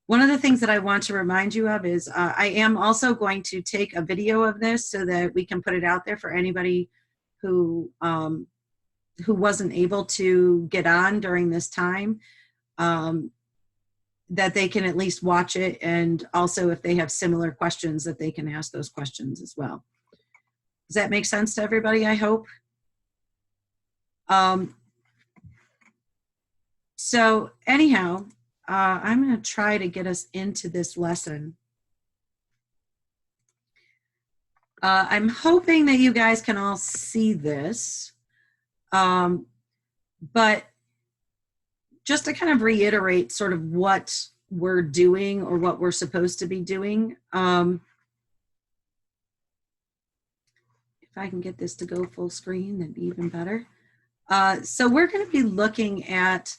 One of the things that I want to remind you of is I am also going to take a video of this so that we can put it out there for anybody who wasn't able to get on during this time, that they can at least watch it, and also if they have similar questions that they can ask those questions as well. Does that make sense to everybody, I hope? So anyhow, I'm going to try to get us into this lesson. I'm hoping that you guys can all see this, but just to kind of reiterate sort of what we're doing or what we're supposed to be doing. If I can get this to go full screen, that'd be even better. So we're going to be looking at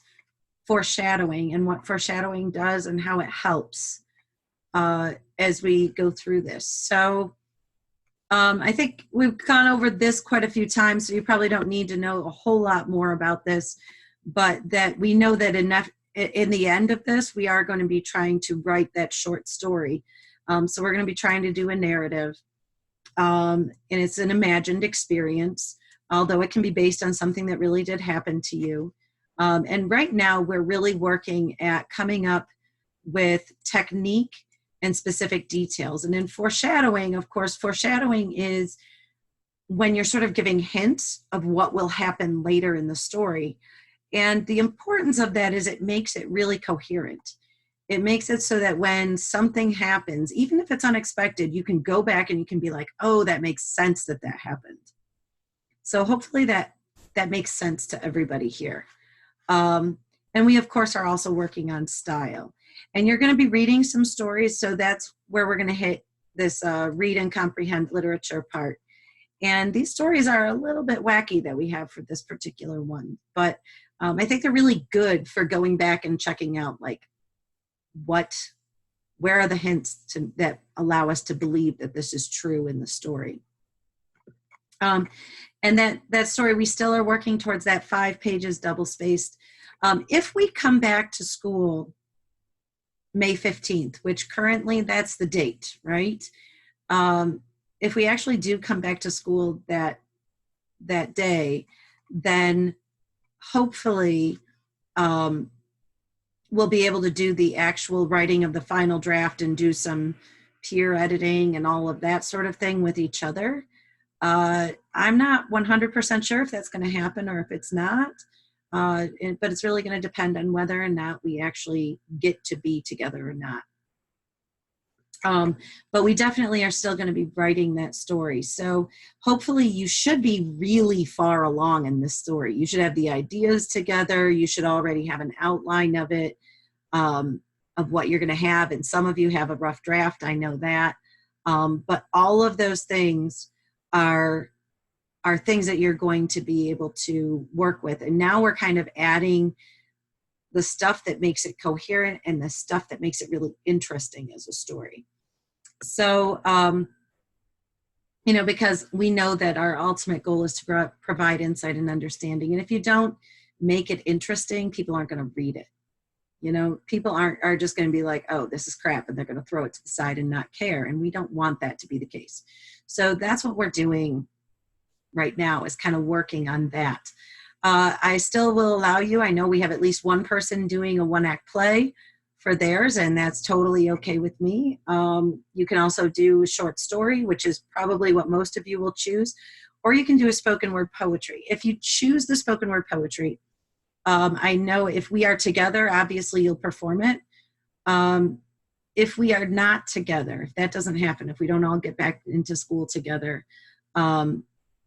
foreshadowing and what foreshadowing does and how it helps as we go through this. So I think we've gone over this quite a few times, so you probably don't need to know a whole lot more about this, but that we know that in the end of this, we are going to be trying to write that short story. So we're going to be trying to do a narrative, and it's an imagined experience, although it can be based on something that really did happen to you. And right now, we're really working at coming up with technique and specific details. And in foreshadowing, of course, foreshadowing is when you're sort of giving hints of what will happen later in the story. And the importance of that is it makes it really coherent. It makes it so that when something happens, even if it's unexpected, you can go back and you can be like, oh, that makes sense that that happened. So hopefully that makes sense to everybody here. And we, of course, are also working on style. And you're going to be reading some stories, so that's where we're going to hit this read and comprehend literature part. And these stories are a little bit wacky that we have for this particular one, but I think they're really good for going back and checking out, like, where are the hints that allow us to believe that this is true in the story. And that story, we still are working towards that 5 pages double-spaced. If we come back to school May 15th, which currently that's the date, right? If we actually do come back to school that day, then hopefully we'll be able to do the actual writing of the final draft and do some peer editing and all of that sort of thing with each other. I'm not 100% sure if that's going to happen or if it's not. But it's really going to depend on whether or not we actually get to be together or not. But we definitely are still going to be writing that story. So hopefully you should be really far along in this story. You should have the ideas together. You should already have an outline of it, of what you're going to have. And some of you have a rough draft. I know that. But all of those things are things that you're going to be able to work with. And now we're kind of adding the stuff that makes it coherent and the stuff that makes it really interesting as a story. So, because we know that our ultimate goal is to provide insight and understanding. And if you don't make it interesting, people aren't going to read it. People are just going to be like, oh, this is crap, and they're going to throw it to the side and not care. And we don't want that to be the case. So that's what we're doing right now, is kind of working on that. I still will allow you, I know we have at least one person doing a 1-act play for theirs, and that's totally okay with me. You can also do a short story, which is probably what most of you will choose, or you can do a spoken word poetry. If you choose the spoken word poetry, I know if we are together, obviously you'll perform it. If we are not together, if that doesn't happen, if we don't all get back into school together,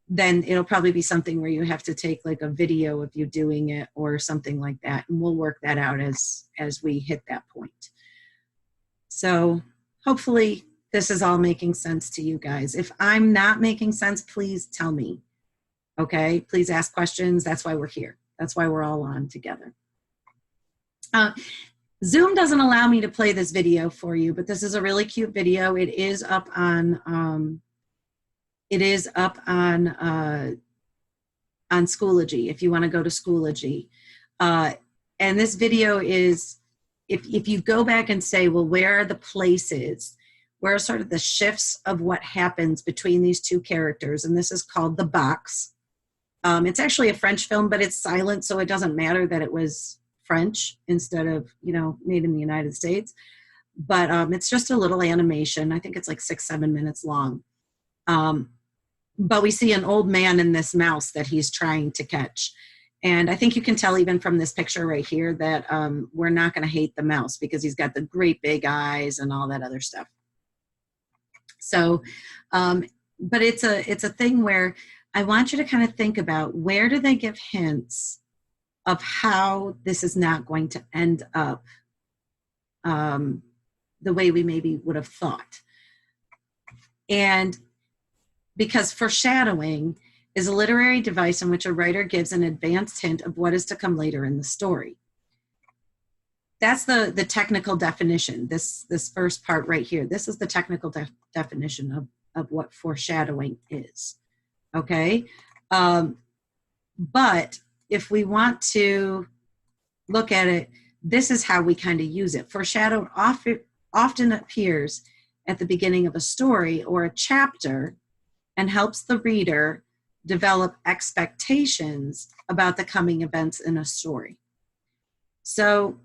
then it'll probably be something where you have to take like a video of you doing it or something like that. And we'll work that out as we hit that point. So hopefully this is all making sense to you guys. If I'm not making sense, please tell me. Okay, please ask questions. That's why we're here. That's why we're all on together. Zoom doesn't allow me to play this video for you, but this is a really cute video. It is up on Schoology if you want to go to Schoology. And this video is if you go back and say, well, where are the places, where are sort of the shifts of what happens between these two characters? And this is called The Box. It's actually a French film, but it's silent, so it doesn't matter that it was French instead of, made in the United States. But it's just a little animation. I think it's like 6-7 minutes long. But we see an old man and this mouse that he's trying to catch. And I think you can tell even from this picture right here that we're not going to hate the mouse because he's got the great big eyes and all that other stuff. So, but it's a thing where I want you to kind of think about, where do they give hints of how this is not going to end up the way we maybe would have thought. And because foreshadowing is a literary device in which a writer gives an advanced hint of what is to come later in the story. That's the technical definition, this first part right here. This is the technical definition of what foreshadowing is, okay? But if we want to look at it, this is how we kind of use it. Foreshadow often appears at the beginning of a story or a chapter and helps the reader develop expectations about the coming events in a story. So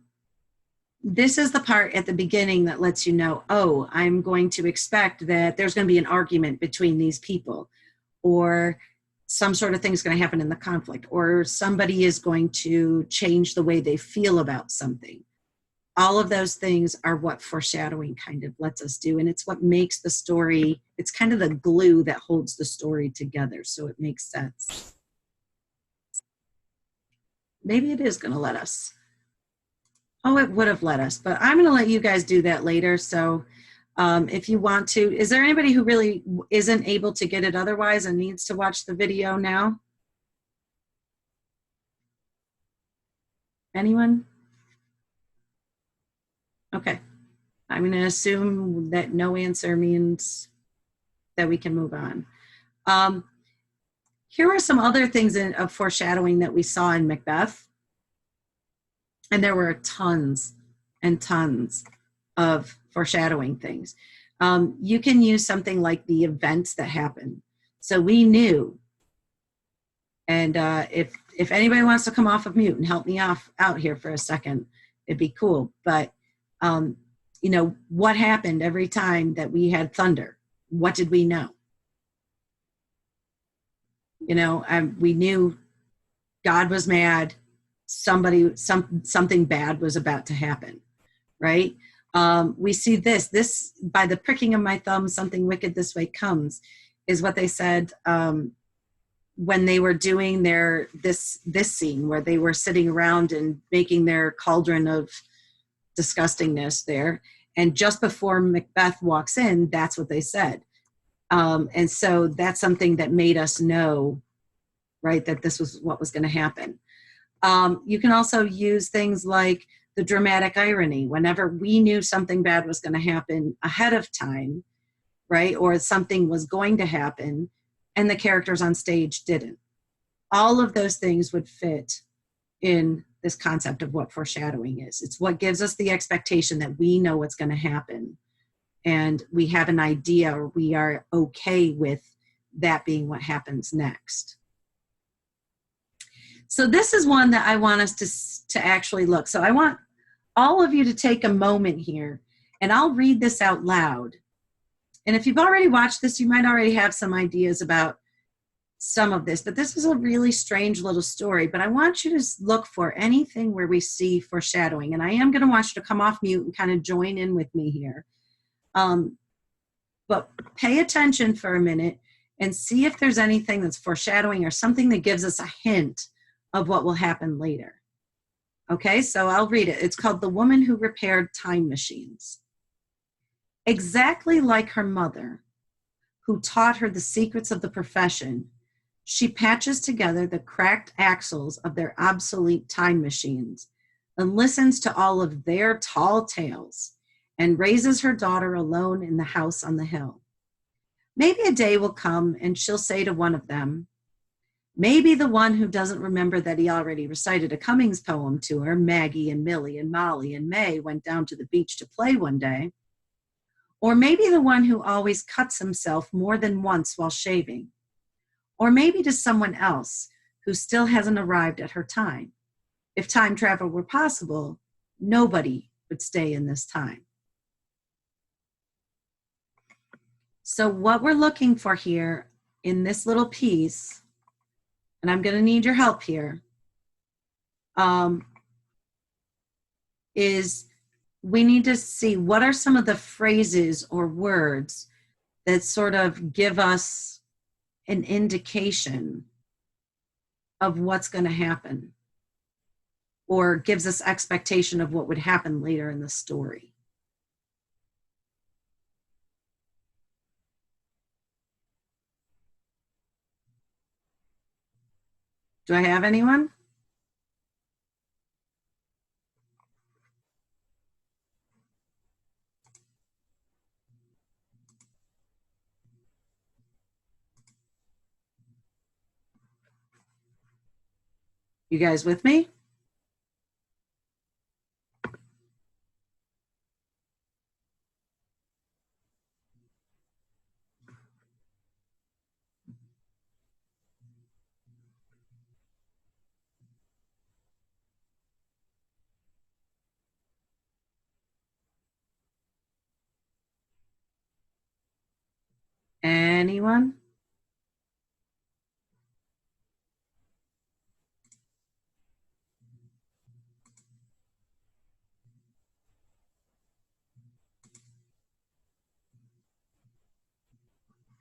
this is the part at the beginning that lets you know, oh, I'm going to expect that there's going to be an argument between these people, or some sort of thing is going to happen in the conflict, or somebody is going to change the way they feel about something. All of those things are what foreshadowing kind of lets us do. And it's what makes the story, it's kind of the glue that holds the story together, so it makes sense. Maybe it is going to let us. Oh, it would have let us, but I'm going to let you guys do that later. So if you want to, is there anybody who really isn't able to get it otherwise and needs to watch the video now? Anyone? Okay. I'm going to assume that no answer means that we can move on. Here are some other things of foreshadowing that we saw in Macbeth. And there were tons and tons of foreshadowing things. You can use something like the events that happen. So we knew, and if anybody wants to come off of mute and help me out here for a second, it'd be cool. But what happened every time that we had thunder? What did we know? We knew God was mad. Something bad was about to happen, right? We see this by the pricking of my thumb, something wicked this way comes, is what they said when they were doing this scene where they were sitting around and making their cauldron of disgustingness there. And just before Macbeth walks in, that's what they said. And so that's something that made us know, right, that this was what was going to happen. You can also use things like the dramatic irony. Whenever we knew something bad was going to happen ahead of time, right, or something was going to happen, and the characters on stage didn't. All of those things would fit in this concept of what foreshadowing is. It's what gives us the expectation that we know what's going to happen, and we have an idea, or we are okay with that being what happens next. So this is one that I want us to actually look. So I want all of you to take a moment here, and I'll read this out loud. And if you've already watched this, you might already have some ideas about some of this, but this is a really strange little story. But I want you to look for anything where we see foreshadowing. And I am going to want you to come off mute and kind of join in with me here. But pay attention for a minute and see if there's anything that's foreshadowing or something that gives us a hint of what will happen later. Okay, so I'll read it. It's called The Woman Who Repaired Time Machines. Exactly like her mother, who taught her the secrets of the profession, she patches together the cracked axles of their obsolete time machines and listens to all of their tall tales and raises her daughter alone in the house on the hill. Maybe a day will come and she'll say to one of them, Maybe the one who doesn't remember that he already recited a Cummings poem to her, Maggie and Millie and Molly and May went down to the beach to play one day. Or maybe the one who always cuts himself more than once while shaving. Or maybe to someone else who still hasn't arrived at her time. If time travel were possible, nobody would stay in this time. So what we're looking for here in this little piece, and I'm going to need your help here, is we need to see what are some of the phrases or words that sort of give us an indication of what's going to happen or gives us expectation of what would happen later in the story. Do I have anyone? You guys with me? Anyone?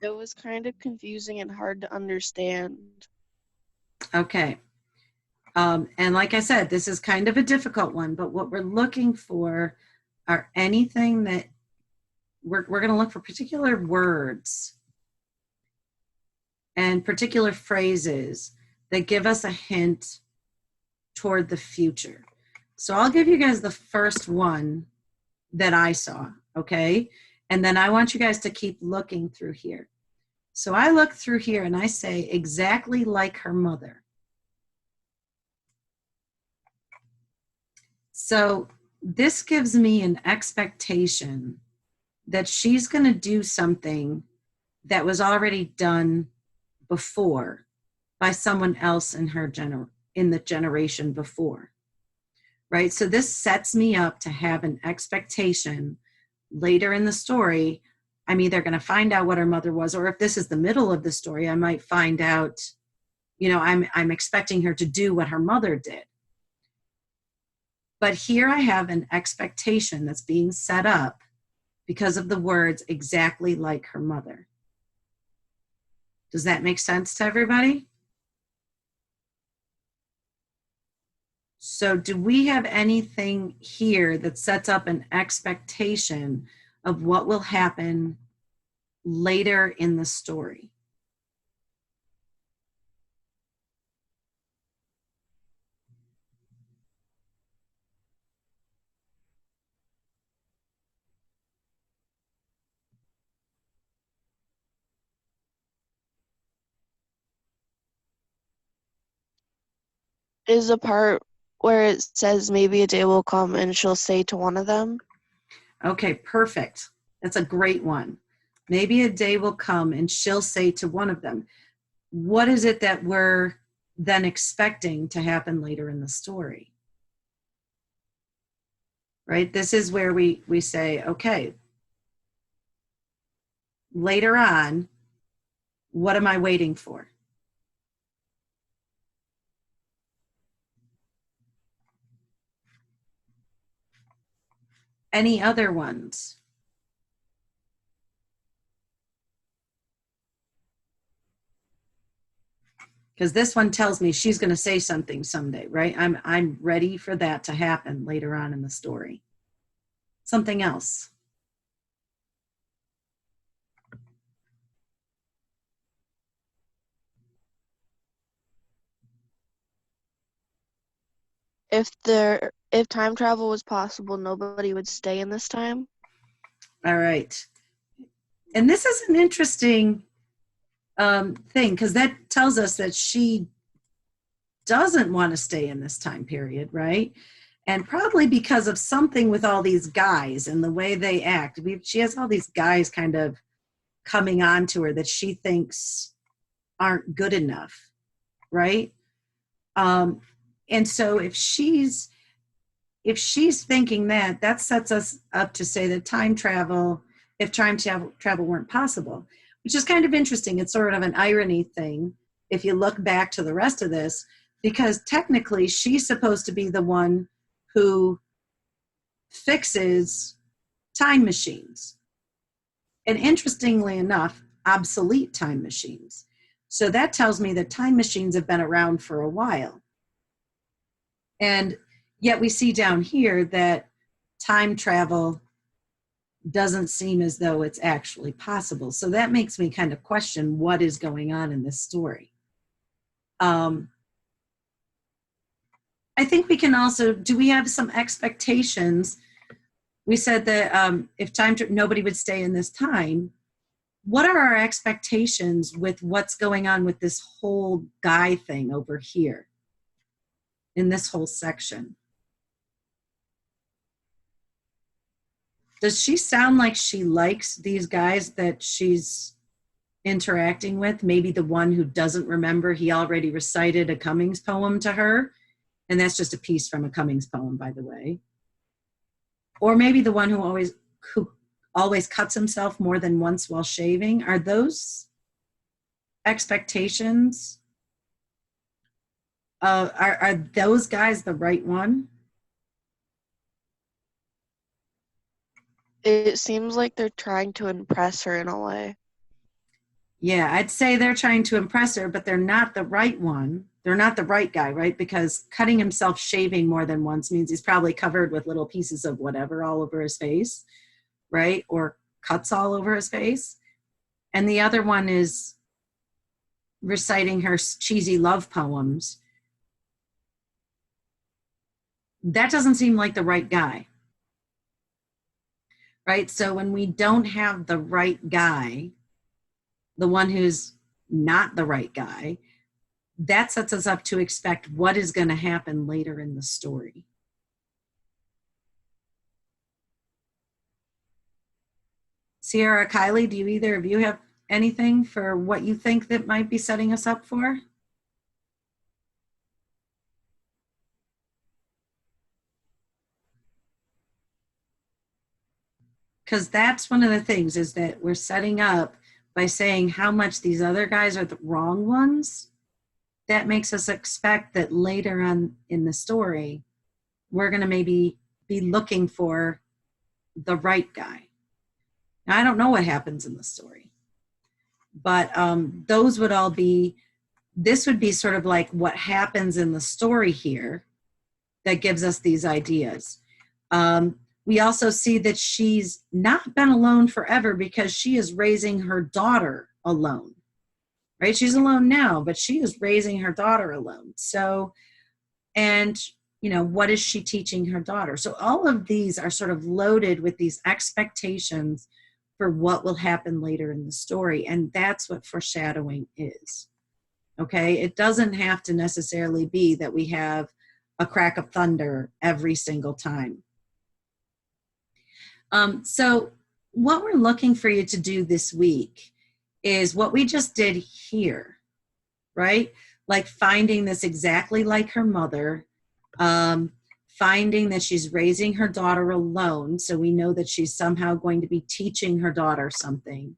It was kind of confusing and hard to understand. Okay. And like I said, this is kind of a difficult one, but what we're looking for are anything that we're going to look for particular words and particular phrases that give us a hint toward the future. So I'll give you guys the first one that I saw, okay? And then I want you guys to keep looking through here. So I look through here and I say, exactly like her mother. So this gives me an expectation that she's going to do something that was already done before by someone else in her in the generation before. Right? So this sets me up to have an expectation later in the story. I'm either going to find out what her mother was, or if this is the middle of the story, I might find out, you know, I'm expecting her to do what her mother did. But here I have an expectation that's being set up because of the words exactly like her mother. Does that make sense to everybody? So do we have anything here that sets up an expectation of what will happen later in the story? Is a part where it says maybe a day will come and she'll say to one of them? Okay, perfect. That's a great one. Maybe a day will come and she'll say to one of them, what is it that we're then expecting to happen later in the story? Right? This is where we say, okay, later on, what am I waiting for? Any other ones? Because this one tells me she's going to say something someday, right? I'm ready for that to happen later on in the story. Something else. If time travel was possible, nobody would stay in this time? All right. And this is an interesting thing, because that tells us that she doesn't want to stay in this time period, right? And probably because of something with all these guys and the way they act. She has all these guys kind of coming on to her that she thinks aren't good enough, right? Um, and so if she's thinking that, that sets us up to say that time travel, if time travel weren't possible, which is kind of interesting. It's sort of an irony thing if you look back to the rest of this, because technically she's supposed to be the one who fixes time machines. And interestingly enough, obsolete time machines. So that tells me that time machines have been around for a while. And yet we see down here that time travel doesn't seem as though it's actually possible. So that makes me kind of question what is going on in this story. I think we can also, do we have some expectations? We said that if nobody would stay in this time, what are our expectations with what's going on with this whole guy thing over here in this whole section? Does she sound like she likes these guys that she's interacting with? Maybe the one who doesn't remember he already recited a Cummings poem to her, and that's just a piece from a Cummings poem, by the way. Or maybe the one who always cuts himself more than once while shaving. Are those expectations? Are those guys the right one? It seems like they're trying to impress her in a way. Yeah, I'd say they're trying to impress her, but they're not the right one. They're not the right guy, right? Because cutting himself shaving more than once means he's probably covered with little pieces of whatever all over his face, right? Or cuts all over his face. And the other one is reciting her cheesy love poems. That doesn't seem like the right guy, right? So when we don't have the right guy, the one who's not the right guy, that sets us up to expect what is going to happen later in the story. Sierra, Kylie, do you either of you have anything for what you think that might be setting us up for? Because that's one of the things, is that we're setting up by saying how much these other guys are the wrong ones. That makes us expect that later on in the story, we're going to maybe be looking for the right guy. Now, I don't know what happens in the story, but those would all be, this would be sort of like what happens in the story here that gives us these ideas. We also see that she's not been alone forever because she is raising her daughter alone, right? She's alone now, but she is raising her daughter alone. So, and, what is she teaching her daughter? So all of these are sort of loaded with these expectations for what will happen later in the story. And that's what foreshadowing is. Okay. It doesn't have to necessarily be that we have a crack of thunder every single time. So what we're looking for you to do this week is what we just did here, right? Like finding this exactly like her mother, finding that she's raising her daughter alone. So we know that she's somehow going to be teaching her daughter something.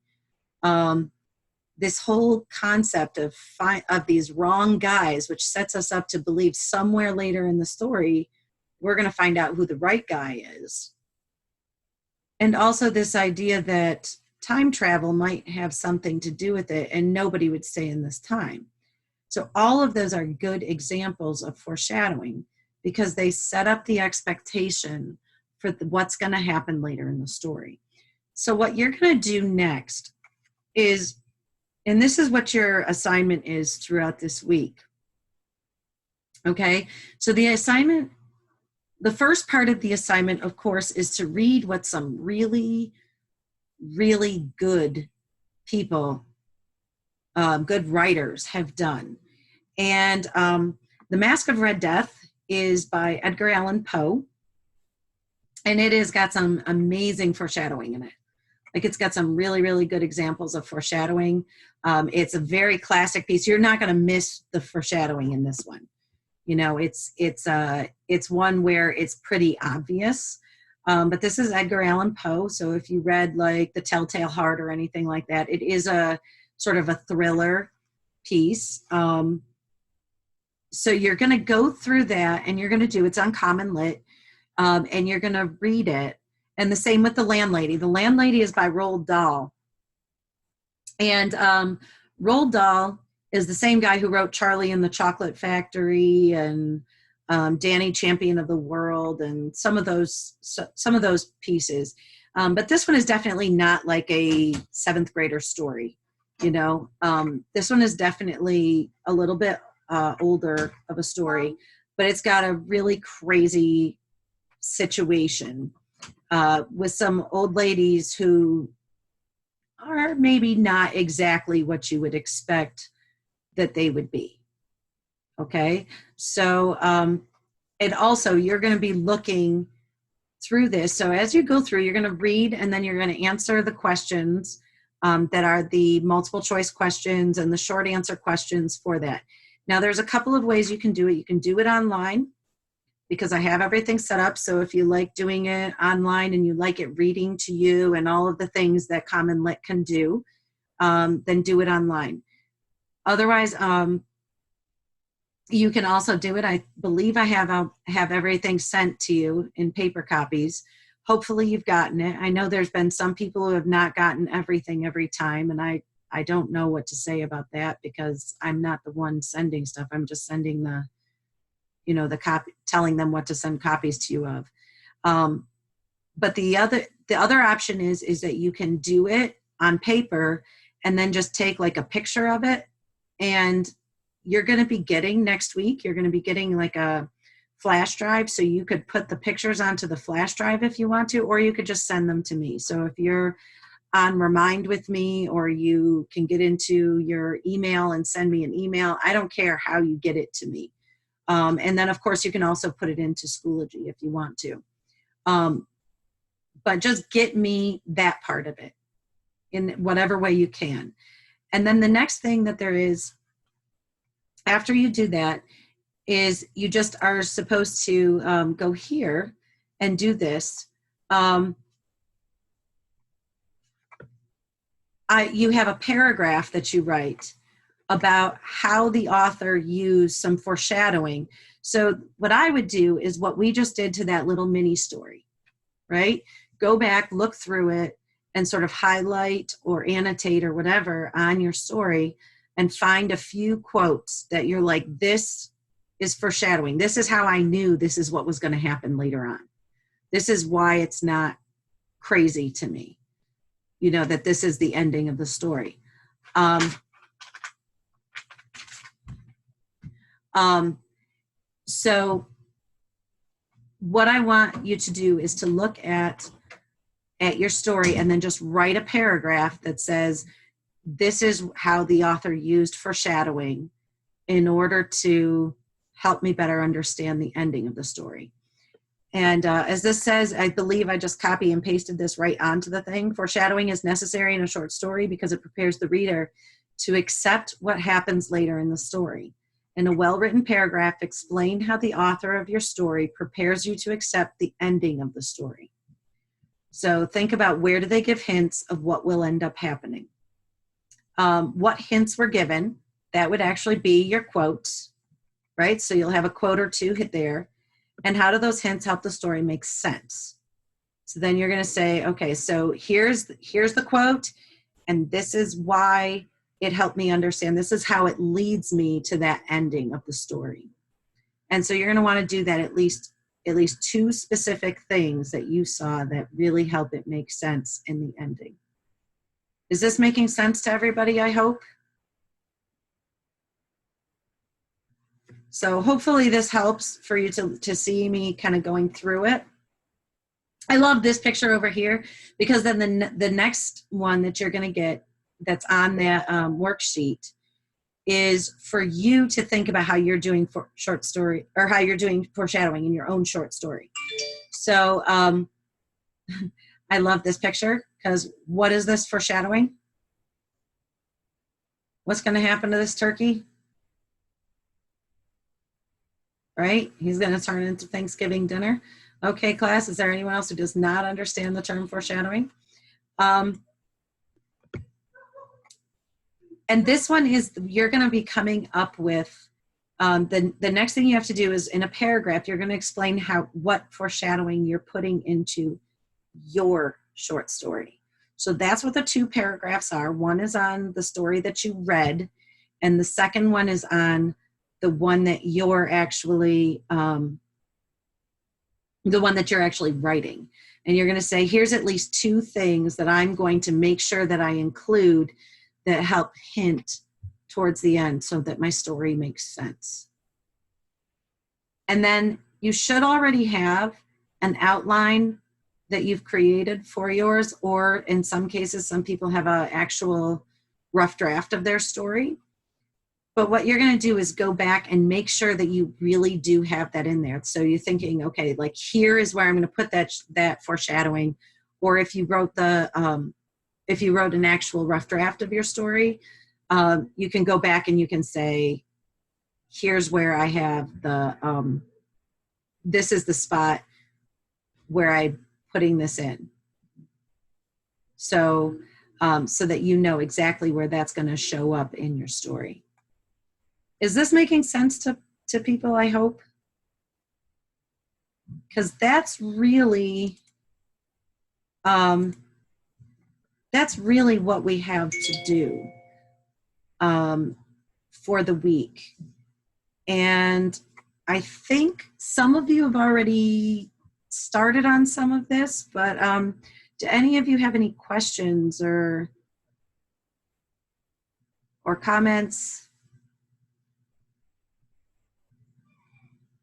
This whole concept of these wrong guys, which sets us up to believe somewhere later in the story, we're going to find out who the right guy is. And also this idea that time travel might have something to do with it and nobody would stay in this time. So all of those are good examples of foreshadowing because they set up the expectation for what's going to happen later in the story. So what you're going to do next is, and this is what your assignment is throughout this week. Okay, so the assignment, the first part of the assignment, of course, is to read what some really, really good people good writers have done. And The Mask of Red Death is by Edgar Allan Poe. And it has got some amazing foreshadowing in it. Like, it's got some really, really good examples of foreshadowing. It's a very classic piece. You're not going to miss the foreshadowing in this one. You know, it's one where it's pretty obvious. But this is Edgar Allan Poe. So if you read like The Telltale Heart or anything like that, it is a sort of a thriller piece. So you're going to go through that, and you're going to it's on Common Lit, and you're going to read it. And the same with The Landlady. The Landlady is by Roald Dahl. And Roald Dahl is the same guy who wrote Charlie and the Chocolate Factory and Danny Champion of the World and some of those pieces. But this one is definitely not like a seventh grader story. You know, this one is definitely a little bit older of a story, but it's got a really crazy situation with some old ladies who are maybe not exactly what you would expect that they would be. Okay, so and also you're going to be looking through this. So as you go through, you're going to read, and then you're going to answer the questions that are the multiple choice questions and the short answer questions for that. Now, there's a couple of ways you can do it. You can do it online, because I have everything set up. So if you like doing it online and you like it reading to you and all of the things that Common Lit can do, then do it online. Otherwise, you can also do it. I believe I have everything sent to you in paper copies. Hopefully you've gotten it. I know there's been some people who have not gotten everything every time, and I don't know what to say about that, because I'm not the one sending stuff. I'm just sending the copy, telling them what to send copies to you of. But the other option is that you can do it on paper and then just take like a picture of it. And you're going to be getting next week, you're going to be getting like a flash drive. So you could put the pictures onto the flash drive if you want to, or you could just send them to me. So if you're on Remind with me, or you can get into your email and send me an email, I don't care how you get it to me. And then, of course, you can also put it into Schoology if you want to. But just get me that part of it in whatever way you can. And then the next thing that there is, after you do that, is you just are supposed to go here and do this. You have a paragraph that you write about how the author used some foreshadowing. So what I would do is what we just did to that little mini story, right? Go back, look through it, and sort of highlight or annotate or whatever on your story, and find a few quotes that you're like, this is foreshadowing. This is how I knew this is what was going to happen later on. This is why it's not crazy to me, that this is the ending of the story. So what I want you to do is to look at your story and then just write a paragraph that says, this is how the author used foreshadowing in order to help me better understand the ending of the story. And as this says, I believe I just copy and pasted this right onto the thing. Foreshadowing is necessary in a short story because it prepares the reader to accept what happens later in the story. In a well-written paragraph, explain how the author of your story prepares you to accept the ending of the story. So think about, where do they give hints of what will end up happening? What hints were given? That would actually be your quotes, right? So you'll have a quote or two hit there. And how do those hints help the story make sense? So then you're going to say, okay, so here's the quote, and this is why it helped me understand. This is how it leads me to that ending of the story. And so you're going to want to do that at least two specific things that you saw that really help it make sense in the ending. Is this making sense to everybody, I hope? So hopefully this helps for you to see me kind of going through it. I love this picture over here, because then the next one that you're going to get, that's on that worksheet is for you to think about how you're doing for short story, or how you're doing foreshadowing in your own short story. So I love this picture because what is this foreshadowing? What's going to happen to this turkey? Right? He's going to turn into Thanksgiving dinner. Okay, class, is there anyone else who does not understand the term foreshadowing? And this one is, you're going to be coming up with, the next thing you have to do is in a paragraph, you're going to explain what foreshadowing you're putting into your short story. So that's what the 2 paragraphs are. One is on the story that you read, and the second one is on the one that you're actually, the one that you're actually writing. And you're going to say, here's at least 2 things that I'm going to make sure that I include that help hint towards the end so that my story makes sense. And then you should already have an outline that you've created for yours, or in some cases, some people have an actual rough draft of their story. But what you're going to do is go back and make sure that you really do have that in there. So you're thinking, okay, like here is where I'm going to put that foreshadowing. Or if you wrote if you wrote an actual rough draft of your story, you can go back and you can say, here's where I have this is the spot where I'm putting this in. So, so that you know exactly where that's going to show up in your story. Is this making sense to people, I hope? Because that's really what we have to do for the week. And I think some of you have already started on some of this, but do any of you have any questions or comments?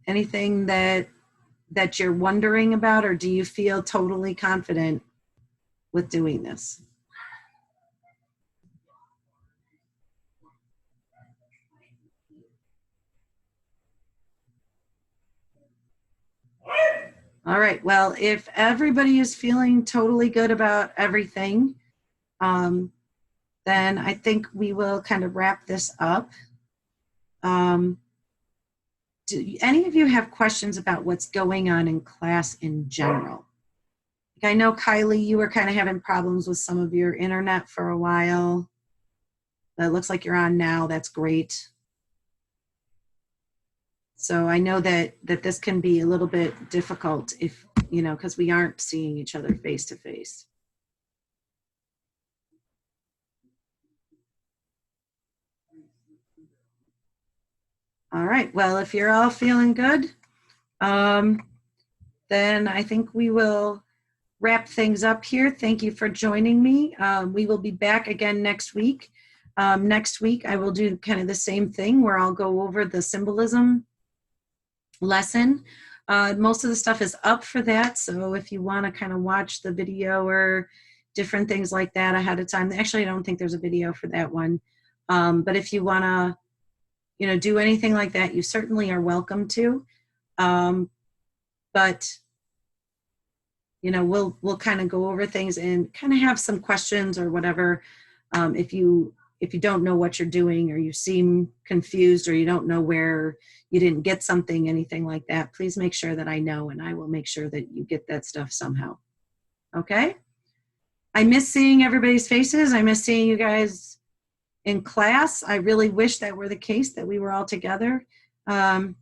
Anything that you're wondering about, or do you feel totally confident with doing this? All right, well, if everybody is feeling totally good about everything, then I think we will kind of wrap this up. Do any of you have questions about what's going on in class in general? I know, Kylie, you were kind of having problems with some of your internet for a while. It looks like you're on now. That's great. So I know that this can be a little bit difficult if, because we aren't seeing each other face to face. All right, well, if you're all feeling good, then I think we will wrap things up here. Thank you for joining me. We will be back again next week. Next week, I will do kind of the same thing where I'll go over the symbolism lesson. Most of the stuff is up for that, so if you want to kind of watch the video or different things like that ahead of time, actually I don't think there's a video for that one, but if you want to do anything like that, you certainly are welcome to. But we'll kind of go over things and kind of have some questions or whatever. If you don't know what you're doing, or you seem confused, or you don't know where you didn't get something, anything like that, please make sure that I know, and I will make sure that you get that stuff somehow. Okay? I miss seeing everybody's faces. I miss seeing you guys in class. I really wish that were the case, that we were all together. May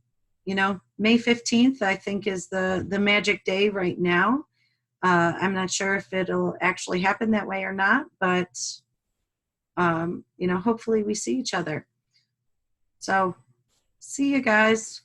15th, I think, is the magic day right now. I'm not sure if it'll actually happen that way or not, but hopefully we see each other. So see you guys.